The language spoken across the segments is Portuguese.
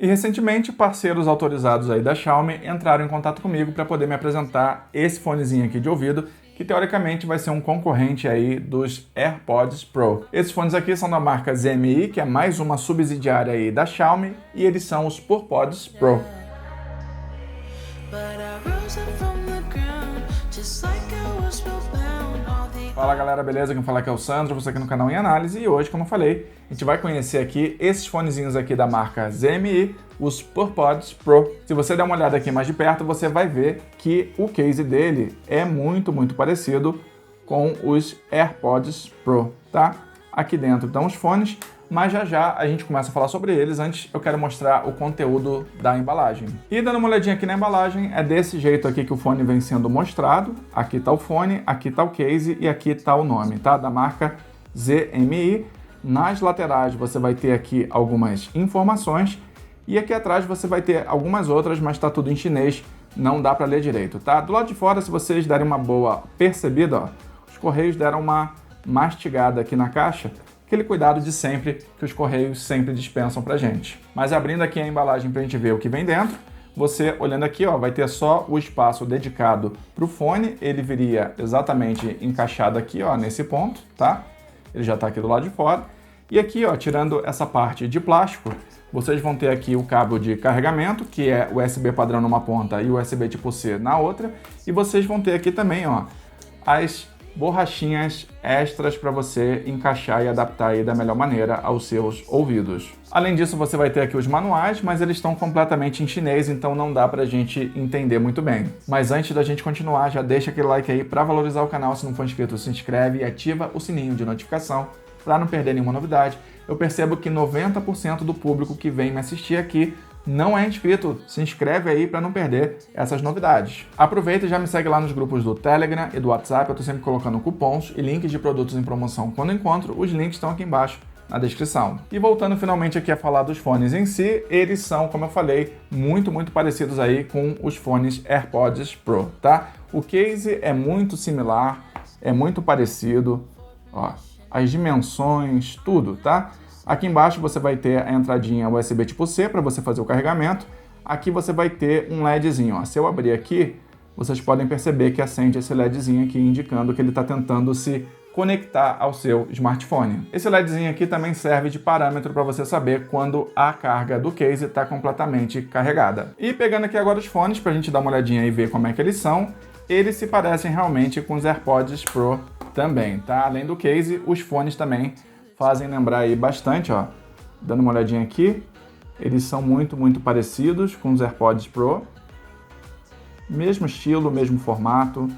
E recentemente, parceiros autorizados aí da Xiaomi entraram em contato comigo para poder me apresentar esse fonezinho aqui de ouvido, que teoricamente vai ser um concorrente aí dos AirPods Pro. Esses fones aqui são da marca ZMI, que é mais uma subsidiária aí da Xiaomi, e eles são os PurPods Pro. Fala galera, beleza? Quem fala aqui é o Sandro, você aqui no canal Em Análise, e hoje, como eu falei, a gente vai conhecer aqui esses fonezinhos aqui da marca ZMI, os PurPods Pro. Se você der uma olhada aqui mais de perto, você vai ver que o case dele é muito parecido com os AirPods Pro, tá? Aqui dentro estão os fones, mas já a gente começa a falar sobre eles. Antes eu quero mostrar o conteúdo da embalagem. E dando uma olhadinha aqui na embalagem, é desse jeito aqui que o fone vem sendo mostrado. Aqui tá o fone, aqui tá o case e aqui tá o nome, tá? Da marca ZMI. Nas laterais você vai ter aqui algumas informações e aqui atrás você vai ter algumas outras, mas tá tudo em chinês, não dá para ler direito, tá? Do lado de fora, se vocês derem uma boa percebida, ó, os Correios deram uma mastigada aqui na caixa, aquele cuidado de sempre que os Correios sempre dispensam pra gente. Mas abrindo aqui a embalagem pra gente ver o que vem dentro, você olhando aqui, ó, vai ter só o espaço dedicado pro fone, ele viria exatamente encaixado aqui, ó, nesse ponto, tá? Ele já tá aqui do lado de fora. E aqui, ó, tirando essa parte de plástico, vocês vão ter aqui o cabo de carregamento, que é USB padrão numa ponta e USB tipo C na outra, e vocês vão ter aqui também, ó, as borrachinhas extras para você encaixar e adaptar aí da melhor maneira aos seus ouvidos. Além disso, você vai ter aqui os manuais, mas eles estão completamente em chinês, então não dá pra gente entender muito bem. Mas antes da gente continuar, já deixa aquele like aí para valorizar o canal. Se não for inscrito, se inscreve e ativa o sininho de notificação para não perder nenhuma novidade. Eu percebo que 90% do público que vem me assistir aqui não é inscrito. Se inscreve aí para não perder essas novidades. Aproveita e já me segue lá nos grupos do Telegram e do WhatsApp. Eu tô sempre colocando cupons e links de produtos em promoção quando encontro. Os links estão aqui embaixo na descrição. E voltando finalmente aqui a falar dos fones em si, eles são, como eu falei, muito parecidos aí com os fones AirPods Pro, tá? O case é muito similar, é muito parecido, ó, as dimensões, tudo, tá? Aqui embaixo você vai ter a entradinha USB tipo C para você fazer o carregamento. Aqui você vai ter um LEDzinho, ó. Se eu abrir aqui, vocês podem perceber que acende esse LEDzinho aqui, indicando que ele está tentando se conectar ao seu smartphone. Esse LEDzinho aqui também serve de parâmetro para você saber quando a carga do case está completamente carregada. E pegando aqui agora os fones, para a gente dar uma olhadinha e ver como é que eles são, eles se parecem realmente com os AirPods Pro também, tá? Além do case, os fones também fazem lembrar aí bastante, ó. Dando uma olhadinha aqui, eles são muito parecidos com os AirPods Pro. Mesmo estilo, mesmo formato.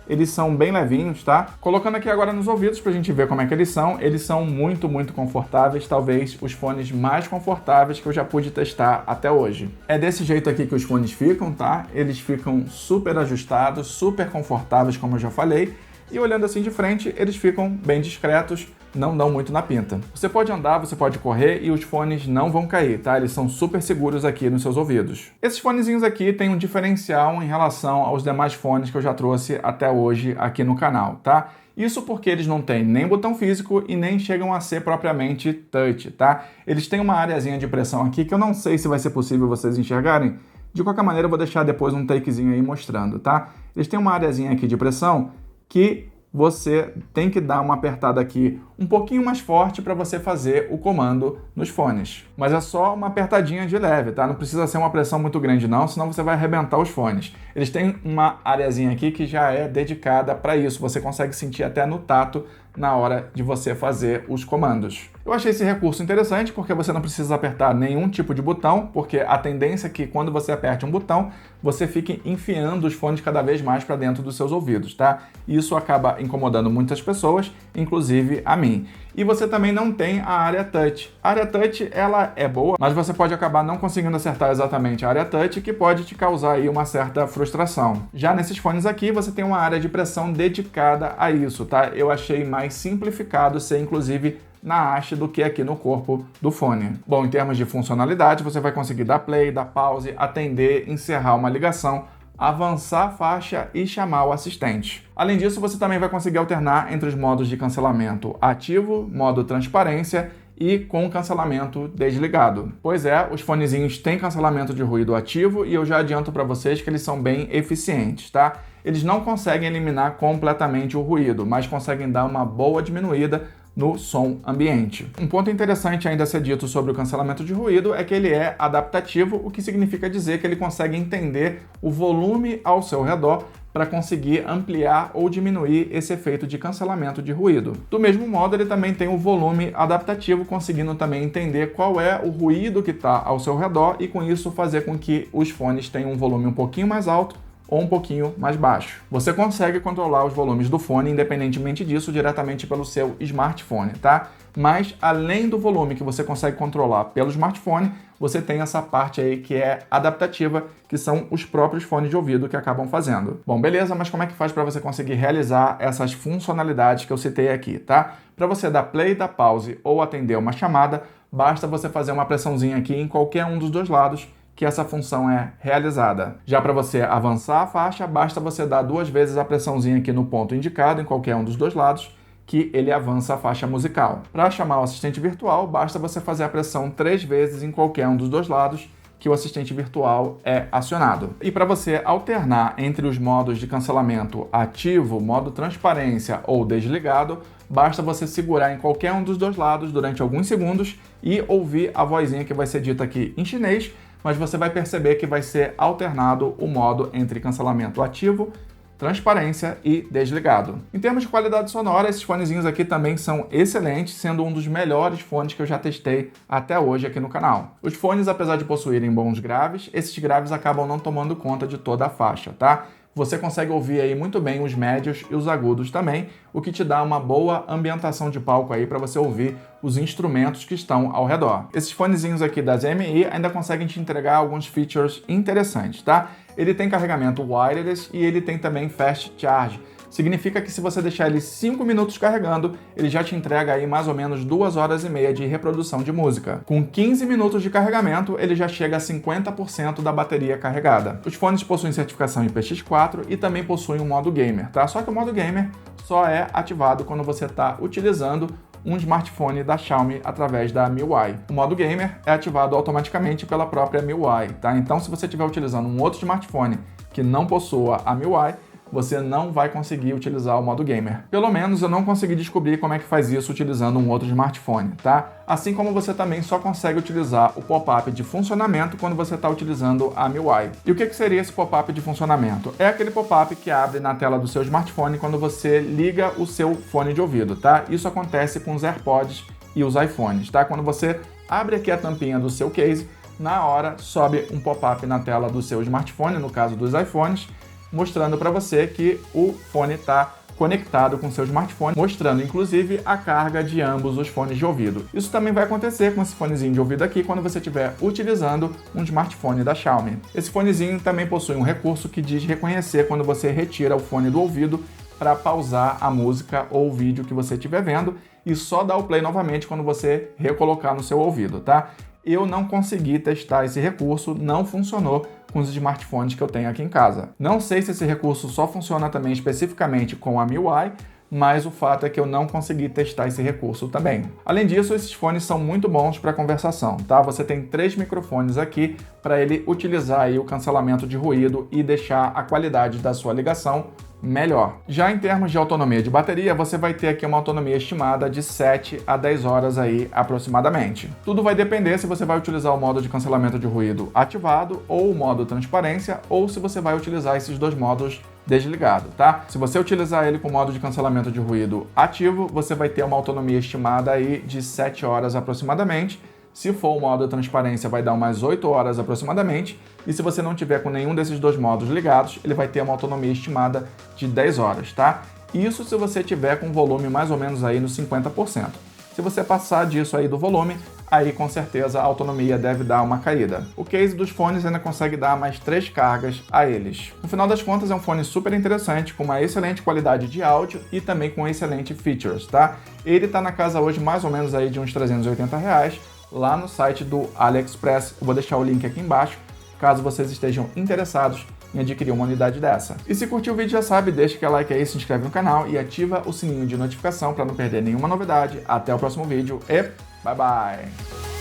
Eles são bem levinhos, tá? Colocando aqui agora nos ouvidos pra gente ver como é que eles são muito confortáveis, talvez os fones mais confortáveis que eu já pude testar até hoje. É desse jeito aqui que os fones ficam, tá? Eles ficam super ajustados, super confortáveis, como eu já falei, e olhando assim de frente, eles ficam bem discretos, não dão muito na pinta. Você pode andar, você pode correr e os fones não vão cair, tá? Eles são super seguros aqui nos seus ouvidos. Esses fonezinhos aqui têm um diferencial em relação aos demais fones que eu já trouxe até hoje aqui no canal, tá? Isso porque eles não têm nem botão físico e nem chegam a ser propriamente touch, tá? Eles têm uma areazinha de pressão aqui que eu não sei se vai ser possível vocês enxergarem. De qualquer maneira, eu vou deixar depois um takezinho aí mostrando, tá? Eles têm uma areazinha aqui de pressão que você tem que dar uma apertada aqui um pouquinho mais forte para você fazer o comando nos fones. Mas é só uma apertadinha de leve, tá? Não precisa ser uma pressão muito grande não, senão você vai arrebentar os fones. Eles têm uma areazinha aqui que já é dedicada para isso. Você consegue sentir até no tato na hora de você fazer os comandos. Eu achei esse recurso interessante porque você não precisa apertar nenhum tipo de botão, porque a tendência é que quando você aperte um botão, você fique enfiando os fones cada vez mais para dentro dos seus ouvidos, tá? E isso acaba incomodando muitas pessoas, inclusive a mim. E você também não tem a área touch. A área touch, ela é boa, mas você pode acabar não conseguindo acertar exatamente a área touch, que pode te causar aí uma certa frustração. Já nesses fones aqui, você tem uma área de pressão dedicada a isso, tá? Eu achei mais simplificado ser, inclusive, na haste do que aqui no corpo do fone. Bom, em termos de funcionalidade, você vai conseguir dar play, dar pause, atender, encerrar uma ligação, avançar a faixa e chamar o assistente. Além disso, você também vai conseguir alternar entre os modos de cancelamento ativo, modo transparência e com cancelamento desligado. Pois é, os fonezinhos têm cancelamento de ruído ativo e eu já adianto para vocês que eles são bem eficientes, tá? Eles não conseguem eliminar completamente o ruído, mas conseguem dar uma boa diminuída no som ambiente. Um ponto interessante ainda a ser dito sobre o cancelamento de ruído é que ele é adaptativo, o que significa dizer que ele consegue entender o volume ao seu redor para conseguir ampliar ou diminuir esse efeito de cancelamento de ruído. Do mesmo modo, ele também tem o volume adaptativo, conseguindo também entender qual é o ruído que está ao seu redor e com isso fazer com que os fones tenham um volume um pouquinho mais alto ou um pouquinho mais baixo. Você consegue controlar os volumes do fone, independentemente disso, diretamente pelo seu smartphone, tá? Mas, além do volume que você consegue controlar pelo smartphone, você tem essa parte aí que é adaptativa, que são os próprios fones de ouvido que acabam fazendo. Bom, beleza, mas como é que faz para você conseguir realizar essas funcionalidades que eu citei aqui, tá? Para você dar play, dar pause ou atender uma chamada, basta você fazer uma pressãozinha aqui em qualquer um dos dois lados, que essa função é realizada. Já para você avançar a faixa, basta você dar 2 vezes a pressãozinha aqui no ponto indicado, em qualquer um dos dois lados, que ele avança a faixa musical. Para chamar o assistente virtual, basta você fazer a pressão 3 vezes em qualquer um dos dois lados, que o assistente virtual é acionado. E para você alternar entre os modos de cancelamento ativo, modo transparência ou desligado, basta você segurar em qualquer um dos dois lados durante alguns segundos e ouvir a vozinha que vai ser dita aqui em chinês, mas você vai perceber que vai ser alternado o modo entre cancelamento ativo, transparência e desligado. Em termos de qualidade sonora, esses fonezinhos aqui também são excelentes, sendo um dos melhores fones que eu já testei até hoje aqui no canal. Os fones, apesar de possuírem bons graves, esses graves acabam não tomando conta de toda a faixa, tá? Você consegue ouvir aí muito bem os médios e os agudos também, o que te dá uma boa ambientação de palco aí para você ouvir os instrumentos que estão ao redor. Esses fonezinhos aqui da ZMI ainda conseguem te entregar alguns features interessantes, tá? Ele tem carregamento wireless e ele tem também fast charge. Significa que se você deixar ele 5 minutos carregando, ele já te entrega aí mais ou menos 2 horas e meia de reprodução de música. Com 15 minutos de carregamento, ele já chega a 50% da bateria carregada. Os fones possuem certificação IPX4 e também possuem um modo gamer, tá? Só que o modo gamer só é ativado quando você está utilizando um smartphone da Xiaomi através da MIUI. O modo gamer é ativado automaticamente pela própria MIUI, tá? Então, se você estiver utilizando um outro smartphone que não possua a MIUI, você não vai conseguir utilizar o modo gamer. Pelo menos eu não consegui descobrir como é que faz isso utilizando um outro smartphone, tá? Assim como você também só consegue utilizar o pop-up de funcionamento quando você está utilizando a MIUI. E o que seria esse pop-up de funcionamento? É aquele pop-up que abre na tela do seu smartphone quando você liga o seu fone de ouvido, tá? Isso acontece com os AirPods e os iPhones, tá? Quando você abre aqui a tampinha do seu case, na hora sobe um pop-up na tela do seu smartphone, no caso dos iPhones, mostrando para você que o fone está conectado com seu smartphone, mostrando inclusive a carga de ambos os fones de ouvido. Isso também vai acontecer com esse fonezinho de ouvido aqui quando você estiver utilizando um smartphone da Xiaomi. Esse fonezinho também possui um recurso que diz reconhecer quando você retira o fone do ouvido para pausar a música ou o vídeo que você estiver vendo e só dar o play novamente quando você recolocar no seu ouvido, tá? Eu não consegui testar esse recurso, não funcionou com os smartphones que eu tenho aqui em casa. Não sei se esse recurso só funciona também especificamente com a MIUI, mas o fato é que eu não consegui testar esse recurso também. Além disso, esses fones são muito bons para conversação, tá? Você tem 3 microfones aqui para ele utilizar aí o cancelamento de ruído e deixar a qualidade da sua ligação melhor. Já em termos de autonomia de bateria, você vai ter aqui uma autonomia estimada de 7 a 10 horas aí aproximadamente. Tudo vai depender se você vai utilizar o modo de cancelamento de ruído ativado ou o modo transparência ou se você vai utilizar esses dois modos desligado, tá? Se você utilizar ele com o modo de cancelamento de ruído ativo, você vai ter uma autonomia estimada aí de 7 horas aproximadamente. Se for o modo transparência, vai dar umas 8 horas aproximadamente. E se você não tiver com nenhum desses dois modos ligados, ele vai ter uma autonomia estimada de 10 horas, tá? Isso se você tiver com volume mais ou menos aí nos 50%. Se você passar disso aí do volume, aí com certeza a autonomia deve dar uma caída. O case dos fones ainda consegue dar mais 3 cargas a eles. No final das contas, é um fone super interessante, com uma excelente qualidade de áudio e também com excelente features, tá? Ele tá na casa hoje mais ou menos aí de uns R$380, lá no site do AliExpress. Eu vou deixar o link aqui embaixo, caso vocês estejam interessados em adquirir uma unidade dessa. E se curtiu o vídeo, já sabe, deixa aquele like aí, se inscreve no canal e ativa o sininho de notificação para não perder nenhuma novidade. Até o próximo vídeo e Bye, bye!